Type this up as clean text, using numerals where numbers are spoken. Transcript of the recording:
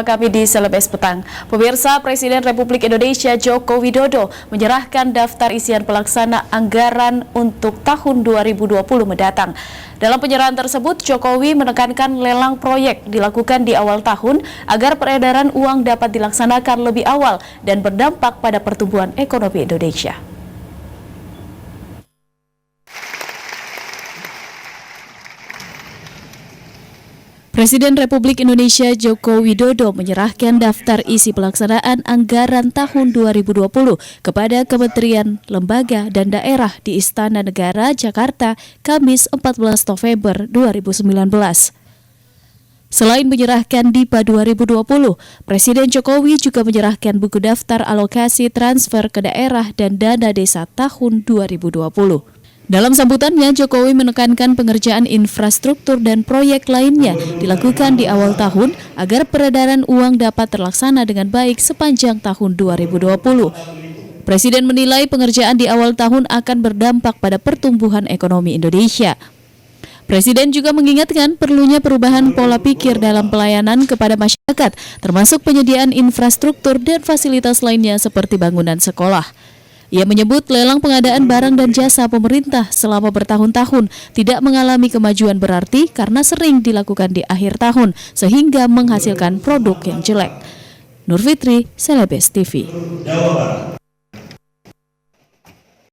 Kami di Selebes Petang. Pemirsa, Presiden Republik Indonesia Joko Widodo menyerahkan daftar isian pelaksana anggaran untuk tahun 2020 mendatang. Dalam penyerahan tersebut, Jokowi menekankan lelang proyek dilakukan di awal tahun agar peredaran uang dapat dilaksanakan lebih awal dan berdampak pada pertumbuhan ekonomi Indonesia. Presiden Republik Indonesia Joko Widodo menyerahkan daftar isi pelaksanaan anggaran tahun 2020 kepada Kementerian, Lembaga, dan Daerah di Istana Negara, Jakarta, Kamis 14 November 2019. Selain menyerahkan DIPA 2020, Presiden Jokowi juga menyerahkan buku daftar alokasi transfer ke daerah dan dana desa tahun 2020. Dalam sambutannya, Jokowi menekankan pengerjaan infrastruktur dan proyek lainnya dilakukan di awal tahun agar peredaran uang dapat terlaksana dengan baik sepanjang tahun 2020. Presiden menilai pengerjaan di awal tahun akan berdampak pada pertumbuhan ekonomi Indonesia. Presiden juga mengingatkan perlunya perubahan pola pikir dalam pelayanan kepada masyarakat, termasuk penyediaan infrastruktur dan fasilitas lainnya seperti bangunan sekolah. Ia menyebut lelang pengadaan barang dan jasa pemerintah selama bertahun-tahun tidak mengalami kemajuan berarti karena sering dilakukan di akhir tahun sehingga menghasilkan produk yang jelek. Nur Fitri, Selebes TV.